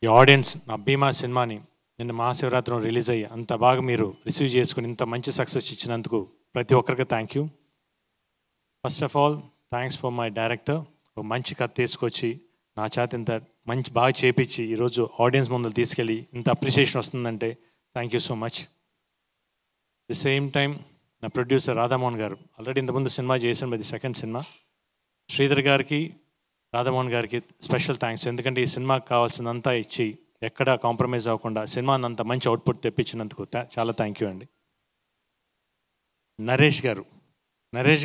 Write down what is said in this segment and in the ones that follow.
ఈ ఆడియన్స్ నా భీమా సినిమాని నిన్న మహాశివరాత్రి రిలీజ్ అయ్యి అంత బాగా మీరు రిసీవ్ చేసుకుని ఇంత మంచి సక్సెస్ ఇచ్చినందుకు ప్రతి ఒక్కరికి thank you. First of all thanks for my director. ఒక మంచి కథ తీసుకొచ్చి నా చేత ఇంత మంచి బాగా చేపించి ఈరోజు ఆడియన్స్ ముందు తీసుకెళ్ళి ఇంత అప్రిషియేషన్ వస్తుందంటే thank you so much. The same time నా ప్రొడ్యూసర్ రాధామోహన్ గారు ఆల్రెడీ ఇంతకుముందు సినిమా చేశాను, ఇది సెకండ్ సినిమా. శ్రీధర్ గారికి రాధామోహన్ గారికి స్పెషల్ థ్యాంక్స్. ఎందుకంటే ఈ సినిమాకి కావాల్సిందంతా ఇచ్చి ఎక్కడ కాంప్రమైజ్ అవ్వకుండా సినిమాని అంత మంచి అవుట్పుట్ తెప్పించినందుకు చాలా థ్యాంక్ యూ అండి. నరేష్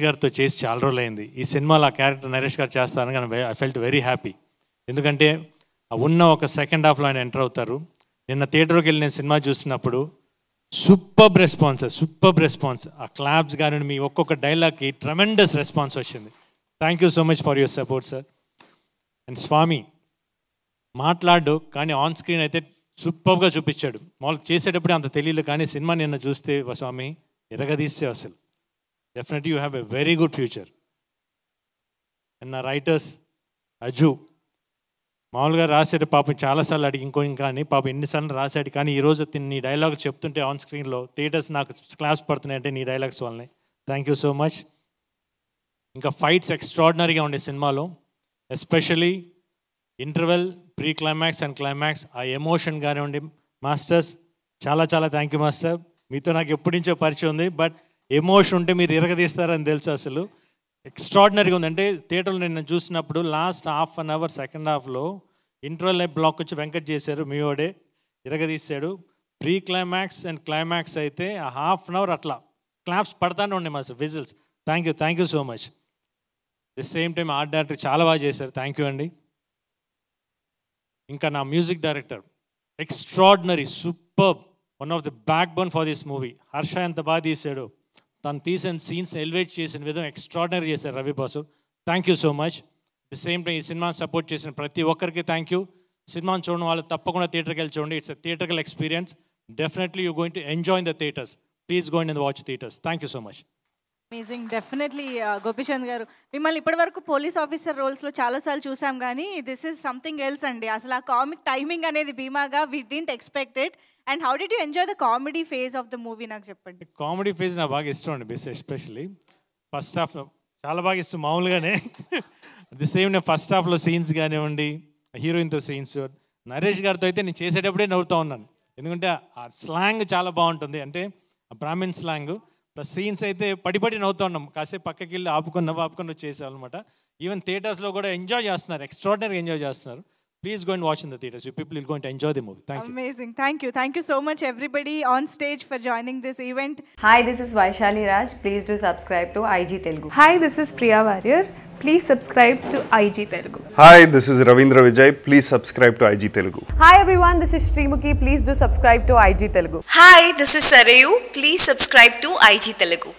గారితో చేసి చాలా రోజులు అయింది. ఈ సినిమాలో ఆ క్యారెక్టర్ నరేష్ గారు చేస్తారని కానీ ఐ ఫెల్ట్ వెరీ హ్యాపీ. ఎందుకంటే ఉన్న ఒక సెకండ్ హాఫ్లో ఆయన ఎంటర్ అవుతారు. నిన్న థియేటర్కి వెళ్ళి నేను సినిమా చూసినప్పుడు సూపర్బ్ రెస్పాన్స్. ఆ క్లాప్స్ కానీ మీ ఒక్కొక్క డైలాగ్కి ట్రెమెండస్ రెస్పాన్స్ వచ్చింది. Thank you so much for your support sir. And Swami మాట్లాడు కానీ ఆన్ స్క్రీన్ అయితే సూపర్గా చూపించాడు. మామూలుగా చేసేటప్పుడే అంత తెలియదు, కానీ సినిమా నిన్న చూస్తే స్వామి ఎరగదీస్తే అసలు definitely you have a very good future. And నా రైటర్స్ అజు మామూలుగా రాసాడు పాపం చాలాసార్లు అడిగి కానీ పాపం ఎన్నిసార్లు రాశాడు, కానీ ఈరోజు నీ డైలాగ్ చెప్తుంటే ఆన్ స్క్రీన్లో థియేటర్స్ నాకు క్లాప్స్ పడుతున్నాయంటే నీ డైలాగ్స్ వల్లనే. Thank you so much. ఇంకా ఫైట్స్ ఎక్స్ట్రాడినరీగా ఉండే సినిమాలో, especially interval, pre climax and climax, ఆ ఎమోషన్ కానివ్వండి. మాస్టర్స్ చాలా థ్యాంక్ యూ మాస్టర్. మీతో నాకు ఎప్పటి నుంచో పరిచయం ఉంది, బట్ ఎమోషన్ ఉంటే మీరు ఇరగదీస్తారని తెలుసు. అసలు ఎక్స్ట్రాడినరీగా ఉంది. అంటే థియేటర్లో నేను చూసినప్పుడు last half an hour second హాఫ్లో ఇంటర్వెల్ బ్లాక్ వచ్చి వెంకట్ చేశారు, మీవాడే ఇరగదీశాడు. ప్రీ క్లైమాక్స్ అండ్ క్లైమాక్స్ అయితే ఆ హాఫ్ అన్ అవర్ అట్లా క్లాప్స్ పడతానే ఉండే master, whistles. Thank you so much. The same time art director చాలా బాగా చేశారు, థ్యాంక్ యూ అండి. ఇంకా నా music director extraordinary, superb, one of the backbone for this movie. Harsha ఎంత బాగా తీశాడు, తను తీసిన సీన్స్ ఎలివేట్ చేసిన విధం ఎక్స్ట్రాడినరీ చేశారు Ravi boss. Thank you so much. The same time ఈ సినిమాని సపోర్ట్ చేసిన ప్రతి ఒక్కరికి థ్యాంక్ యూ. సినిమాని చూడడం వాళ్ళు తప్పకుండా థియేటర్కి వెళ్ళి చూడండి. It's a theatrical experience. Definitely you going to enjoy in the theatres. Please go and watch theatres. Thank you so much. Amazing. Definitely Gopichand గారు, మిమ్మల్ని ఇప్పటివరకు పోలీస్ ఆఫీసర్ రోల్స్లో చాలాసార్లు చూసాం, కానీ దిస్ ఈజ్ సంథింగ్ ఎల్స్ అండి. అసలు ఆ కామిక్ టైమింగ్ అనేది భీమాగా we didn't expect it. And how did you enjoy the comedy phase of the movie, నాకు చెప్పండి. కామెడీ ఫేజ్ నాకు బాగా ఇష్టం అండి, ఎస్పెషల్లీ ఫస్ట్ హాఫ్ చాలా బాగా ఇష్టం. మామూలుగానే ది సేమ్ నేను ఫస్ట్ హాఫ్లో సీన్స్ కానివ్వండి, హీరోయిన్తో సీన్స్, నరేష్ గారితో అయితే నేను చేసేటప్పుడే నవ్వుతూ ఉన్నాను. ఎందుకంటే ఆ స్లాంగ్ చాలా బాగుంటుంది, అంటే బ్రాహ్మిన్ స్లాంగ్. ప్లస్ సీన్స్ అయితే పడి నవ్వుతూ ఉన్నాం. కాసేపు పక్కకి వెళ్ళి ఆపుకొని వచ్చేసామన్నమాట. ఈవెన్ థియేటర్స్లో కూడా ఎంజాయ్ చేస్తున్నారు, ఎక్స్ట్రాడినరీ ఎంజాయ్ చేస్తున్నారు. Please go and watch in the theaters. You people are going to enjoy the movie. Thank you. Amazing. Thank you so much everybody on stage for joining this event. Hi, this is Vaishali Raj. Please do subscribe to IG Telugu. Hi, this is Priya Warrior. Please subscribe to IG Telugu. Hi, this is Ravindra Vijay. Please subscribe to IG Telugu. Hi everyone, this is Srimukhi. Please do subscribe to IG Telugu. Hi, this is Sarayu. Please subscribe to IG Telugu.